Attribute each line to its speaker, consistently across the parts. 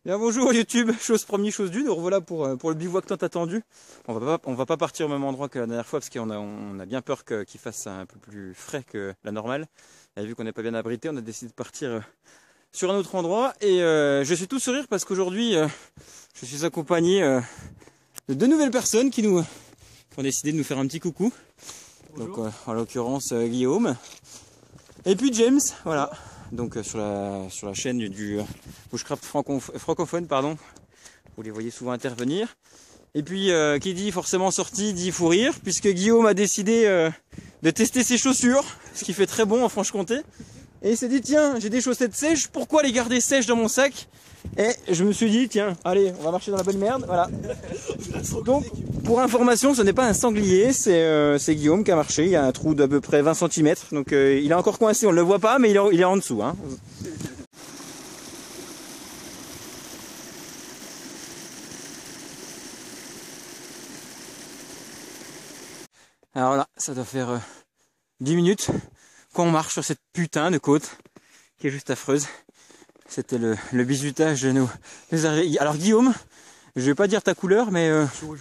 Speaker 1: Bien bonjour YouTube, chose promis, chose due, nous revoilà pour le bivouac tant attendu. On va pas partir au même endroit que la dernière fois parce qu'on a bien peur qu'il fasse un peu plus frais que la normale. Et vu qu'on n'est pas bien abrité, on a décidé de partir sur un autre endroit. Et je suis tout sourire parce qu'aujourd'hui, je suis accompagné de deux nouvelles personnes qui ont décidé de nous faire un petit coucou. Bonjour. Donc en l'occurrence Guillaume et puis James, voilà. Donc sur la chaîne du Bushcraft francophone, pardon. Vous les voyez souvent intervenir. Et puis qui dit forcément sortie dit fou rire, puisque Guillaume a décidé de tester ses chaussures, ce qui fait très bon en Franche-Comté. Et il s'est dit tiens, j'ai des chaussettes sèches, pourquoi les garder sèches dans mon sac? Et je me suis dit tiens, allez, on va marcher dans la bonne merde, voilà. Donc pour information, ce n'est pas un sanglier, c'est Guillaume qui a marché, il y a un trou d'à peu près 20 cm, donc il est encore coincé, on ne le voit pas, mais il est en dessous. Hein. Alors là, ça doit faire 10 minutes qu'on marche sur cette putain de côte qui est juste affreuse. C'était le bisutage de nous. Alors Guillaume, je vais pas dire ta couleur, mais rouge.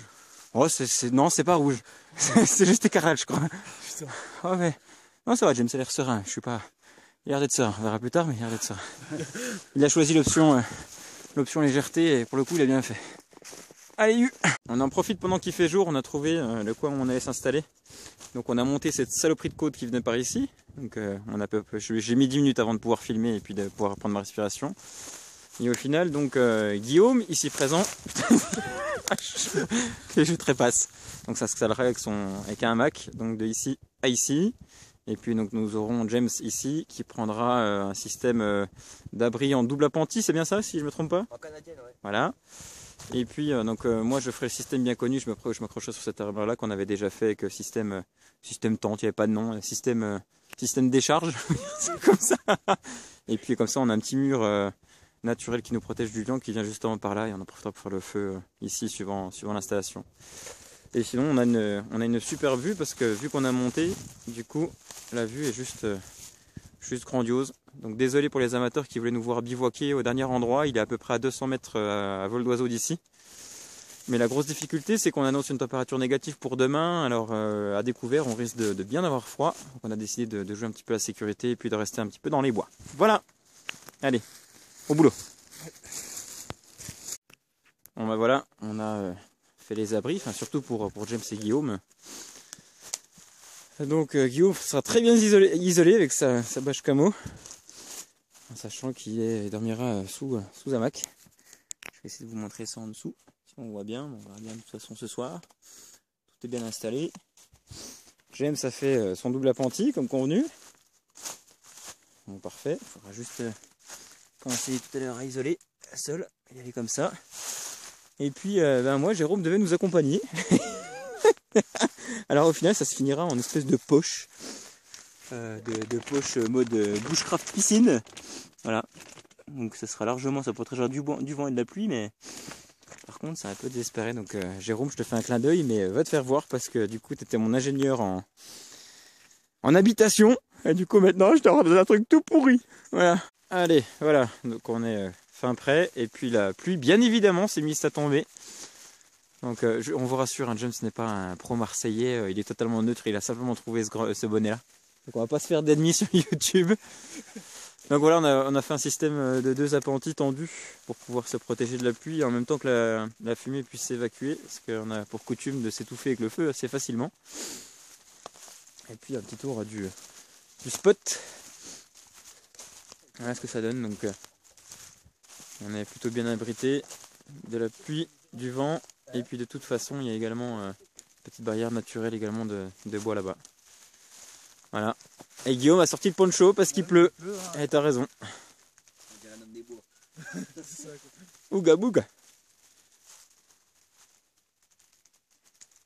Speaker 1: Oh, non, c'est pas rouge. C'est juste écarlate, je crois. Putain. Oh, mais non, ça va, James, ça a l'air serein. Je suis pas. Il a l'air d'être serein. On verra plus tard, mais il a l'air d'être serein. Il a choisi l'option légèreté et pour le coup, il a bien fait. Allez, on en profite pendant qu'il fait jour. On a trouvé le coin où on allait s'installer. Donc on a monté cette saloperie de côte qui venait par ici. Donc j'ai mis 10 minutes avant de pouvoir filmer et puis de pouvoir prendre ma respiration. Et au final, donc Guillaume, ici présent, et je trépasse. Donc ça se installera avec un Mac, donc de ici à ici. Et puis donc nous aurons James ici qui prendra un système d'abri en double appentis, c'est bien ça si je me trompe pas? En canadienne, ouais. Voilà. Et puis moi je ferai le système bien connu, je m'accrocherai sur cet arbre là qu'on avait déjà fait avec système tente, il n'y avait pas de nom, système décharge, c'est comme ça. Et puis comme ça on a un petit mur naturel qui nous protège du vent qui vient justement par là et on en profitera pour faire le feu ici suivant l'installation. Et sinon on a une super vue parce que vu qu'on a monté, du coup la vue est juste grandiose. Donc désolé pour les amateurs qui voulaient nous voir bivouaquer au dernier endroit, il est à peu près à 200 mètres à vol d'oiseau d'ici. Mais la grosse difficulté c'est qu'on annonce une température négative pour demain, alors à découvert on risque de bien avoir froid. Donc on a décidé de jouer un petit peu la sécurité et puis de rester un petit peu dans les bois. Voilà, allez, au boulot. Bon bah voilà, on a fait les abris, enfin surtout pour James et Guillaume. Donc Guillaume sera très bien isolé avec sa bâche camo. En sachant qu'il dormira sous un Mac. Je vais essayer de vous montrer ça en dessous. Si on voit bien, on verra bien de toute façon ce soir. Tout est bien installé. James a fait son double appenti comme convenu. Bon, parfait. Il faudra juste commencer tout à l'heure à isoler seul. Y aller comme ça. Et puis moi, Jérôme devait nous accompagner. Alors au final, ça se finira en espèce de poche. De poche mode bushcraft piscine. Voilà. Donc ça sera largement, ça protégera du vent et de la pluie, mais par contre c'est un peu désespéré. Donc Jérôme, je te fais un clin d'œil, mais va te faire voir parce que du coup tu étais mon ingénieur en habitation. Et du coup maintenant je te rends un truc tout pourri. Voilà. Allez, voilà. Donc on est fin prêt. Et puis la pluie, bien évidemment, s'est mise à tomber. Donc on vous rassure, James n'est pas un pro marseillais, il est totalement neutre, il a simplement trouvé ce bonnet là. Donc on va pas se faire d'ennemis sur YouTube. Donc voilà, on a fait un système de 2 appentis tendus pour pouvoir se protéger de la pluie et en même temps que la fumée puisse s'évacuer, parce qu'on a pour coutume de s'étouffer avec le feu assez facilement. Et puis un petit tour du spot. Voilà ce que ça donne. Donc on est plutôt bien abrité de la pluie, du vent. Et puis de toute façon, il y a également une petite barrière naturelle également de bois là-bas. Voilà. Et Guillaume a sorti le poncho parce qu'il pleut. Et t'as raison. Ouga bouga.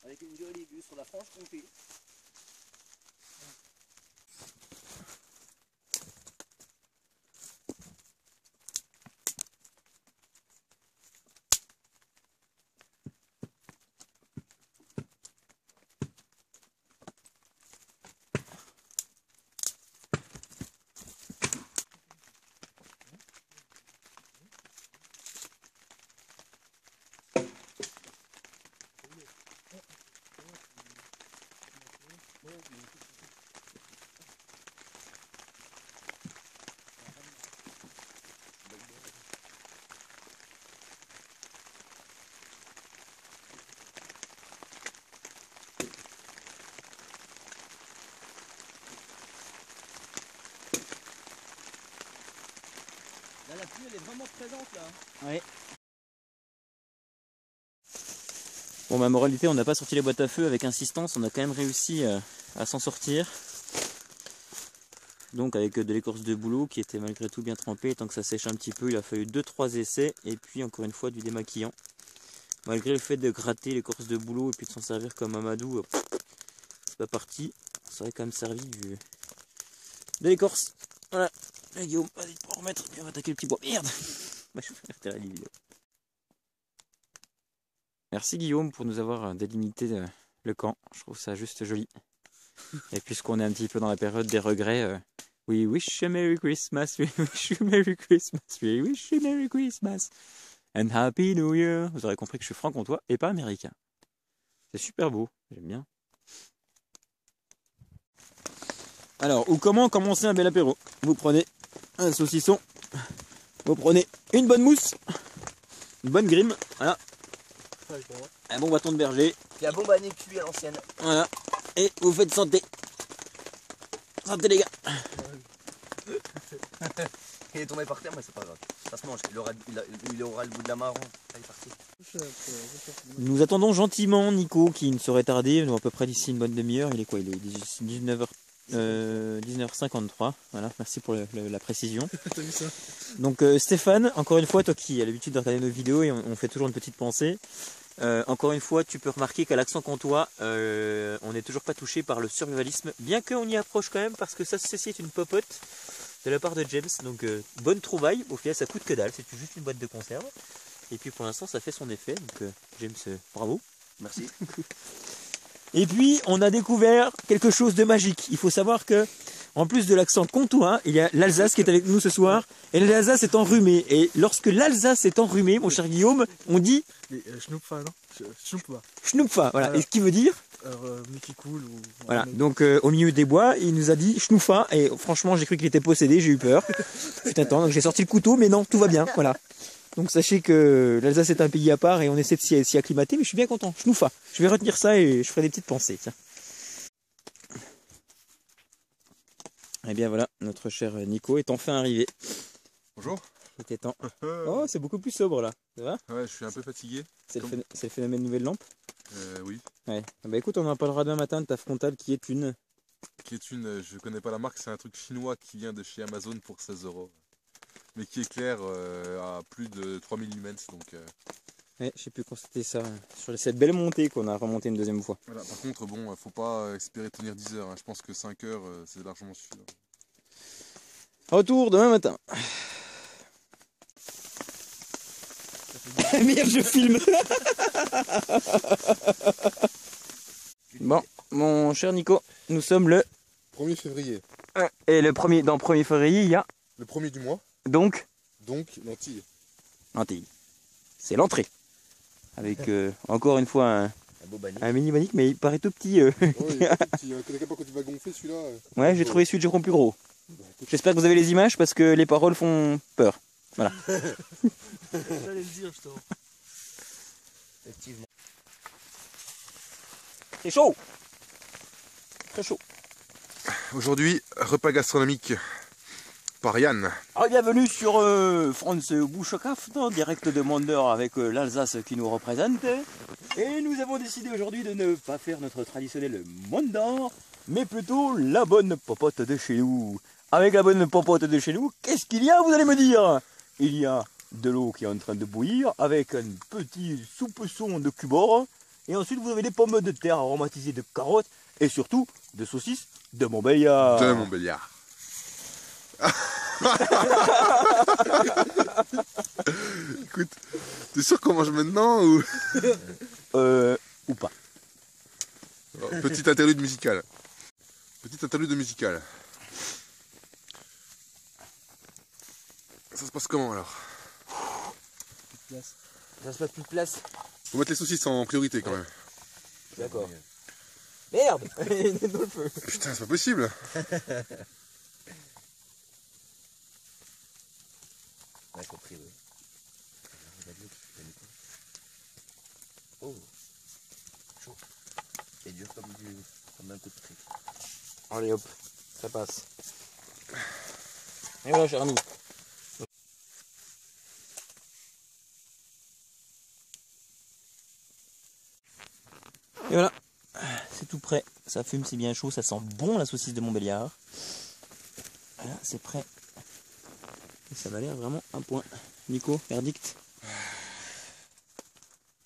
Speaker 2: Avec une jolie vue sur la Franche-Comté. la pluie elle est vraiment présente là.
Speaker 1: Ouais. Bon bah moralité, on n'a pas sorti les boîtes à feu avec insistance, on a quand même réussi à s'en sortir. Donc avec de l'écorce de bouleau qui était malgré tout bien trempée, tant que ça sèche un petit peu, il a fallu 2-3 essais et puis encore une fois du démaquillant. Malgré le fait de gratter l'écorce de bouleau et puis de s'en servir comme amadou, c'est pas parti. On s'aurait quand même servi de l'écorce. Voilà. Là, Guillaume, vas-y, tu peux en remettre, puis on va attaquer le petit bois. Merde. Bah, je vais faire la vidéo. Merci Guillaume pour nous avoir délimité le camp. Je trouve ça juste joli. Et puisqu'on est un petit peu dans la période des regrets, we wish you Merry Christmas, we wish you Merry Christmas, we wish you Merry Christmas and Happy New Year. Vous aurez compris que je suis franc-comtois et pas américain. C'est super beau, j'aime bien. Alors, ou comment commencer un bel apéro? Vous prenez un saucisson, vous prenez une bonne mousse, une bonne grime, voilà. Un bon bâton de berger.
Speaker 2: Puis un bon banet cuit à l'ancienne.
Speaker 1: Voilà. Et vous faites santé. Santé les gars.
Speaker 2: Il est tombé par terre mais c'est pas grave. Ça se mange, il aura le bout de la marron. Là, il est parti.
Speaker 1: Nous attendons gentiment Nico qui ne saurait tarder, nous à peu près d'ici une bonne demi-heure. Il est quoi? Il est 19h53. Voilà, merci pour la précision.
Speaker 3: T'as vu ça?
Speaker 1: Donc Stéphane, encore une fois, toi qui as l'habitude de regarder nos vidéos et on fait toujours une petite pensée. Encore une fois, tu peux remarquer qu'à l'accent comtois, on n'est toujours pas touché par le survivalisme, bien qu'on y approche quand même, parce que ceci est une popote de la part de James. Donc bonne trouvaille, au final ça coûte que dalle, c'est juste une boîte de conserve. Et puis pour l'instant ça fait son effet, donc James, bravo.
Speaker 2: Merci.
Speaker 1: Et puis on a découvert quelque chose de magique. Il faut savoir que en plus de l'accent comtois, il y a l'Alsace qui est avec nous ce soir. Et l'Alsace est enrhumée. Et lorsque l'Alsace est enrhumée, mon cher Guillaume, on dit
Speaker 3: Schnupfa, non? Schnupfa.
Speaker 1: Schnupfa. Voilà.
Speaker 3: Voilà.
Speaker 1: Et ce qui veut dire
Speaker 3: Mickey Cool ou...
Speaker 1: voilà. Donc au milieu des bois, il nous a dit Schnupfa. Et franchement, j'ai cru qu'il était possédé, j'ai eu peur. Putain, attends, donc j'ai sorti le couteau, mais non, tout va bien. Voilà. Donc sachez que l'Alsace est un pays à part et on essaie de s'y acclimater, mais je suis bien content. Schnupfa. Je vais retenir ça et je ferai des petites pensées. Tiens. Et bien voilà, notre cher Nico est enfin arrivé.
Speaker 4: Bonjour.
Speaker 1: C'était temps. Oh, c'est beaucoup plus sobre là. Ça va?
Speaker 4: Ouais, je suis un peu fatigué.
Speaker 1: C'est le phénomène nouvelle lampe?
Speaker 4: Oui.
Speaker 1: Ouais. Bah écoute, on en parlera demain matin de ta frontale qui est une...
Speaker 4: Je connais pas la marque, c'est un truc chinois qui vient de chez Amazon pour 16 €. Mais qui éclaire à plus de 3000 lumens, donc...
Speaker 1: Ouais, j'ai pu constater ça sur cette belle montée qu'on a remontée une deuxième fois.
Speaker 4: Voilà, par contre, bon, faut pas espérer tenir 10 heures, hein. Je pense que 5 heures, c'est largement suffisant.
Speaker 1: Retour demain matin. Merde, je filme. Bon, mon cher Nico, nous sommes le
Speaker 4: 1er février.
Speaker 1: Et dans le 1er février, il y a
Speaker 4: Le premier du mois,
Speaker 1: donc
Speaker 4: donc l'antille.
Speaker 1: l'antille. C'est l'entrée. Avec encore une fois
Speaker 2: Un beau banet.
Speaker 1: un mini manique, mais il paraît tout petit.
Speaker 4: Ouais, il est tout petit, hein. Connais pas quand tu vas gonfler celui-là.
Speaker 1: Ouais, j'ai trouvé celui de Jérôme plus gros.
Speaker 4: Bah, écoute,
Speaker 1: J'espère que vous avez les images parce que les paroles font peur.
Speaker 3: J'allais le dire, justement.
Speaker 2: Effectivement.
Speaker 1: C'est chaud. Très chaud.
Speaker 4: Aujourd'hui, repas gastronomique par Yann.
Speaker 1: Alors, bienvenue sur France Bushcraft, direct de Mondor avec l'Alsace qui nous représente. Et nous avons décidé aujourd'hui de ne pas faire notre traditionnel Mondor, mais plutôt la bonne popote de chez nous. Avec la bonne popote de chez nous, qu'est-ce qu'il y a, vous allez me dire? Il y a de l'eau qui est en train de bouillir avec un petit soupçon de cubord. Et ensuite, vous avez des pommes de terre aromatisées de carottes et surtout de saucisses de Montbéliard.
Speaker 4: De Montbéliard. Écoute, t'es sûr qu'on mange maintenant ou...
Speaker 1: Ou pas.
Speaker 4: Petite interlude musicale. Petite interlude musicale. Ça se passe comment alors?
Speaker 1: Ça se passe plus de place.
Speaker 4: Faut mettre les saucisses en priorité quand même.
Speaker 1: D'accord. Merde. Il est dans le feu.
Speaker 4: Putain, c'est pas possible.
Speaker 2: On a compris, oui. Oh. Chaud. C'est dur comme un coup de trick.
Speaker 1: Allez hop, ça passe. Et voilà, cher ami. Et voilà, c'est tout prêt. Ça fume, c'est bien chaud, ça sent bon la saucisse de Montbéliard. Voilà, c'est prêt. Et ça va l'air vraiment un point. Nico, verdict?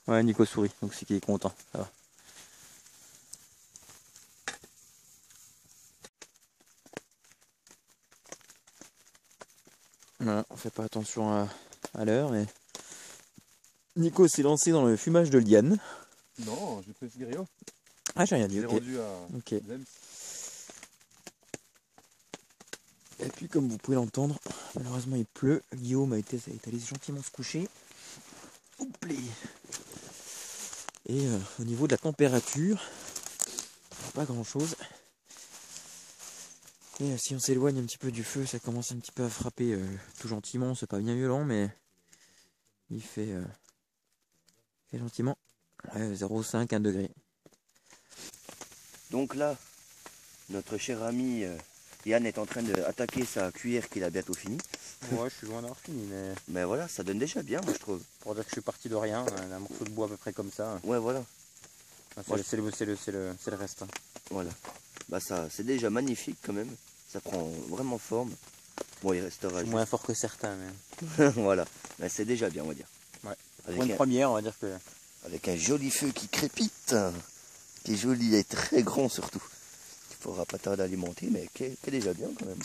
Speaker 1: Ouais, Nico sourit, donc c'est qu'il est content, ça va. Voilà, on fait pas attention à l'heure, mais Nico s'est lancé dans le fumage de liane.
Speaker 4: Non, j'ai fait cigario.
Speaker 1: Ah, j'ai rien dit,
Speaker 4: J'ai
Speaker 1: ok.
Speaker 4: rendu à
Speaker 1: Ok.
Speaker 4: Lems.
Speaker 1: Et puis comme vous pouvez l'entendre, malheureusement il pleut. Guillaume est allé gentiment se coucher. Ouplé. Et au niveau de la température, pas grand chose. Et si on s'éloigne un petit peu du feu, ça commence un petit peu à frapper tout gentiment. C'est pas bien violent, mais il fait gentiment 0,5, 1 degré.
Speaker 2: Donc là, notre cher ami Yann est en train d'attaquer sa cuillère qu'il a bientôt fini.
Speaker 1: Ouais, je suis loin d'avoir fini, mais
Speaker 2: Mais voilà, ça donne déjà bien, moi je trouve.
Speaker 1: pour dire que je suis parti de rien, un morceau de bois à peu près comme ça.
Speaker 2: Ouais, voilà.
Speaker 1: C'est le reste. Hein.
Speaker 2: Voilà. Bah ça, c'est déjà magnifique quand même. Ça prend vraiment forme. Bon, il
Speaker 1: Je
Speaker 2: restera
Speaker 1: suis moins fort que certains, mais
Speaker 2: juste. Voilà. Mais c'est déjà bien, on va dire.
Speaker 1: Ouais.
Speaker 2: Avec
Speaker 1: pour une
Speaker 2: un,
Speaker 1: première, on va dire que
Speaker 2: avec un joli feu qui crépite. Qui est joli et très grand surtout. Il faudra pas tarder à alimenter, mais qui est déjà bien quand même.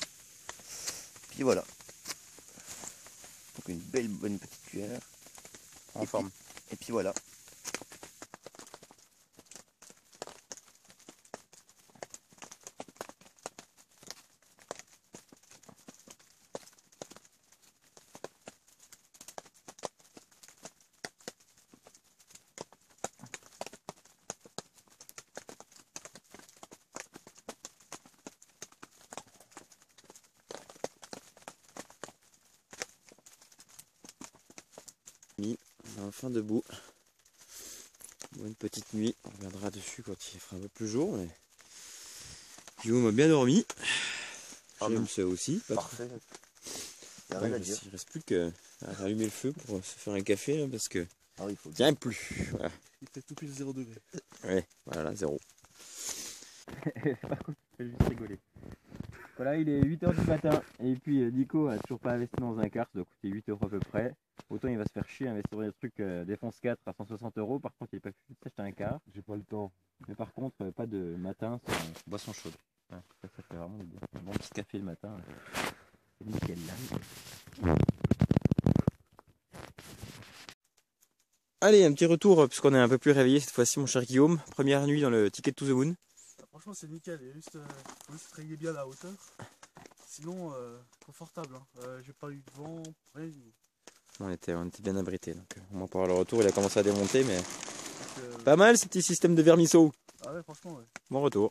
Speaker 2: Puis voilà. Donc une bonne petite cuillère.
Speaker 1: en forme.
Speaker 2: Et puis voilà.
Speaker 1: On est enfin debout. Bonne petite nuit. On reviendra dessus quand il fera un peu plus jour. Mais Guillaume a bien dormi. James aussi. Pas trop.
Speaker 2: Parfait. Il n'y a
Speaker 1: Ouais,
Speaker 2: rien à dire.
Speaker 1: il reste plus qu'à rallumer le feu pour se faire un café là, parce que
Speaker 2: Ah oui, il faut
Speaker 1: tiens plus. Voilà.
Speaker 3: Il fait tout pile 0 degré.
Speaker 1: Ouais, voilà, 0. Par contre, je vais juste rigoler. Voilà, il est 8h du matin et puis Nico a toujours pas investi dans un car, ça doit coûter 8 € à peu près. Autant il va se faire chier à investir dans des trucs défense 4 à 160 €. Par contre, il n'est pas foutu de s'acheter un car.
Speaker 4: J'ai pas le temps.
Speaker 1: Mais par contre, pas de matin sans boisson chaude. Ouais, ça fait vraiment un bon petit café le matin. C'est nickel là. Allez, un petit retour puisqu'on est un peu plus réveillé cette fois-ci, mon cher Guillaume. Première nuit dans le Ticket to the Moon.
Speaker 3: Franchement, c'est nickel. Il faut juste régler bien la hauteur. Sinon, confortable. Hein. J'ai pas eu de vent, rien du tout.
Speaker 1: On était bien abrités. Donc, au moins pour le retour, il a commencé à démonter, mais
Speaker 3: Donc,
Speaker 1: pas mal ce petit système de vermisseau.
Speaker 3: ah ouais, franchement, ouais.
Speaker 1: Bon retour.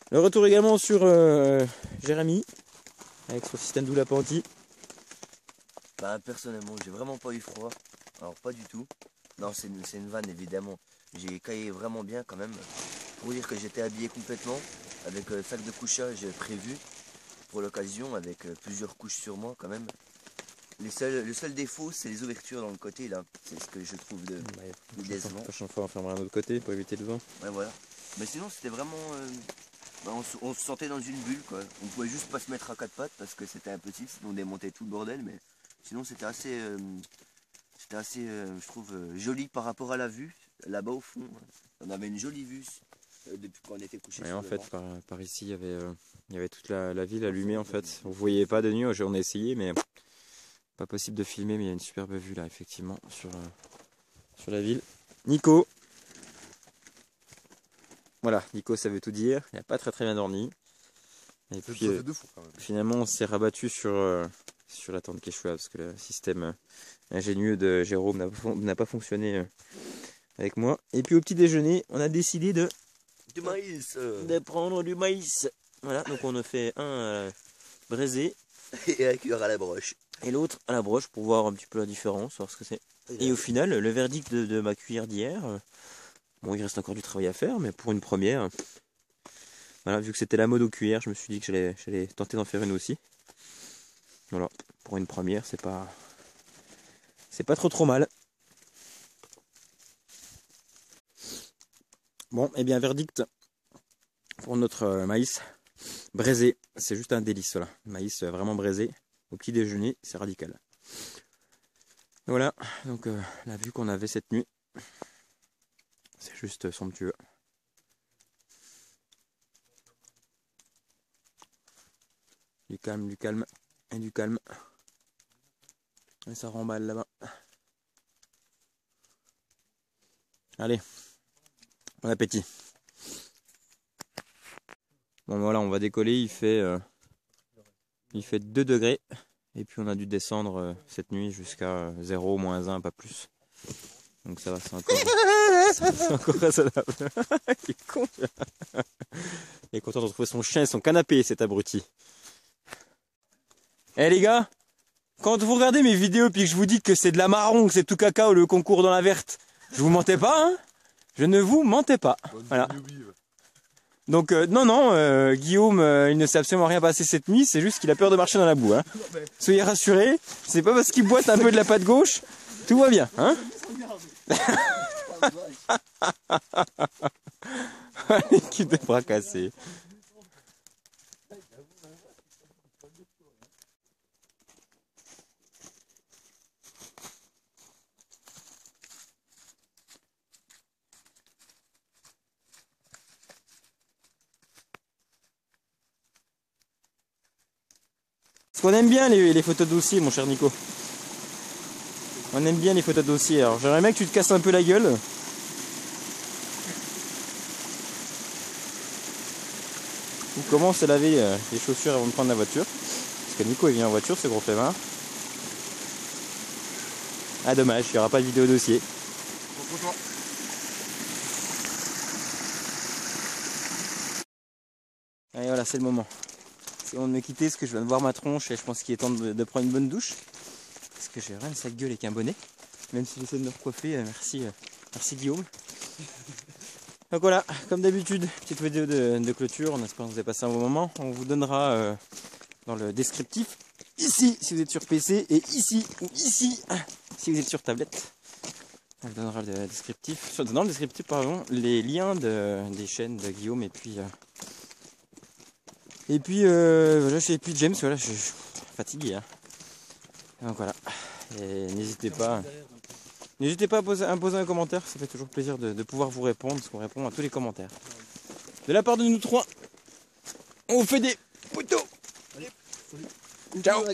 Speaker 1: Le retour également sur Jérémy, avec son système double appentis.
Speaker 2: Bah, personnellement, j'ai vraiment pas eu froid. Alors, pas du tout. Non, c'est une vanne, évidemment. J'ai caillé vraiment bien quand même. Pour dire que j'étais habillé complètement, avec sac de couchage prévu pour l'occasion, avec plusieurs couches sur moi quand même. Le seul défaut, c'est les ouvertures dans le côté là. C'est ce que je trouve de décevant.
Speaker 1: La prochaine fois, on fermera un autre côté pour éviter le vent.
Speaker 2: Ouais, voilà. Mais sinon, c'était vraiment. Bah, on se sentait dans une bulle quoi. On pouvait juste pas se mettre à quatre pattes parce que c'était impossible, sinon on démontait tout le bordel. Mais sinon, c'était assez, je trouve, joli par rapport à la vue. Là-bas au fond, on avait une jolie vue depuis qu'on était couché.
Speaker 1: Et en fait, par ici, il y avait toute la ville allumée en fait. Vous voyez pas de nuit, on a essayé, mais pas possible de filmer. Mais il y a une superbe vue là, effectivement, sur la ville. Nico. Voilà, Nico, ça veut tout dire. Il n'a pas très bien dormi. Et
Speaker 4: Ça
Speaker 1: puis,
Speaker 4: fait 2 fois quand même.
Speaker 1: finalement, on s'est rabattu sur la tente Quechua parce que le système ingénieux de Jérôme n'a pas fonctionné avec moi. Et puis au petit déjeuner, on a décidé de
Speaker 2: Du maïs
Speaker 1: prendre du maïs. Voilà, donc on a fait un braisé
Speaker 2: et à cuire à la broche.
Speaker 1: et l'autre à la broche pour voir un petit peu la différence, voir ce que c'est. Et au final, le verdict de ma cuillère d'hier, bon, il reste encore du travail à faire, mais pour une première, voilà, vu que c'était la mode aux cuillères, je me suis dit que j'allais tenter d'en faire une aussi. Voilà, pour une première, c'est pas trop mal. Bon, et bien verdict pour notre maïs braisé. C'est juste un délice, voilà. Maïs vraiment braisé au petit déjeuner, c'est radical. Voilà, donc la vue qu'on avait cette nuit, c'est juste somptueux. Du calme et du calme. Et ça remballe là-bas. Allez, bon appétit. Bon voilà, on va décoller, il fait 2 degrés. Et puis on a dû descendre cette nuit jusqu'à 0, -1, pas plus. Donc ça va, c'est encore raisonnable. Il est con. Il est content de retrouver son chien et son canapé, cet abruti. Eh les gars, quand vous regardez mes vidéos puis que je vous dis que c'est de la marron, que c'est tout cacao le concours dans la verte, je vous mentais pas, hein? Je ne vous mentais pas. Voilà. Donc non, Guillaume, il ne s'est absolument rien passé cette nuit, c'est juste qu'il a peur de marcher dans la boue. Hein. Soyez rassurés, c'est pas parce qu'il boite un peu de la patte gauche, tout va bien. Hein. L'équipe de bras cassés. Parce qu'on aime bien les photos de dossier, mon cher Nico. On aime bien les photos de dossier. Alors j'aimerais bien que tu te casses un peu la gueule. On commence à laver les chaussures avant de prendre la voiture. Parce que Nico il vient en voiture, ce gros flemmard. Ah dommage, il n'y aura pas de vidéo dossier. Allez voilà, c'est le moment. C'est bon de me quitter parce que je viens de voir ma tronche et je pense qu'il est temps de prendre une bonne douche. Parce que j'ai rien de sale gueule avec un bonnet. Même si j'essaie de me recoiffer, merci Guillaume. Donc voilà, comme d'habitude, petite vidéo de clôture, on espère que vous avez passé un bon moment. On vous donnera dans le descriptif, ici si vous êtes sur PC et ici ou ici si vous êtes sur tablette. On vous donnera dans le descriptif pardon, les liens des chaînes de Guillaume et puis voilà, et puis James, voilà, je suis fatigué. Hein. Donc voilà, et n'hésitez pas à poser un commentaire, ça fait toujours plaisir de pouvoir vous répondre, parce qu'on répond à tous les commentaires. De la part de nous trois, on vous fait des photos. Ciao.